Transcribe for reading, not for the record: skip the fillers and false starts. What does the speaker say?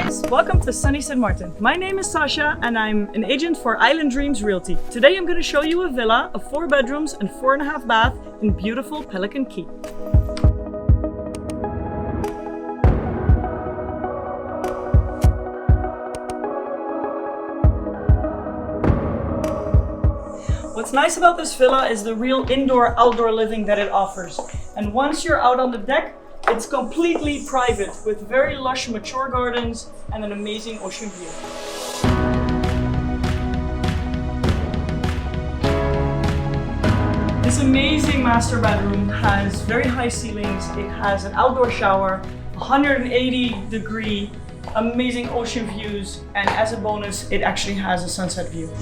guys, welcome to sunny Sint Maarten. My name is Sasha and I'm an agent for Island Dreams Realty. Today I'm going to show you a villa of 4 bedrooms and 4.5 bath in beautiful Pelican Key. What's nice about this villa is the real indoor-outdoor living that it offers. And once you're out on the deck, it's completely private with very lush mature gardens and an amazing ocean view. This amazing master bedroom has very high ceilings. It has an outdoor shower, 180-degree, amazing ocean views, and as a bonus, it actually has a sunset view.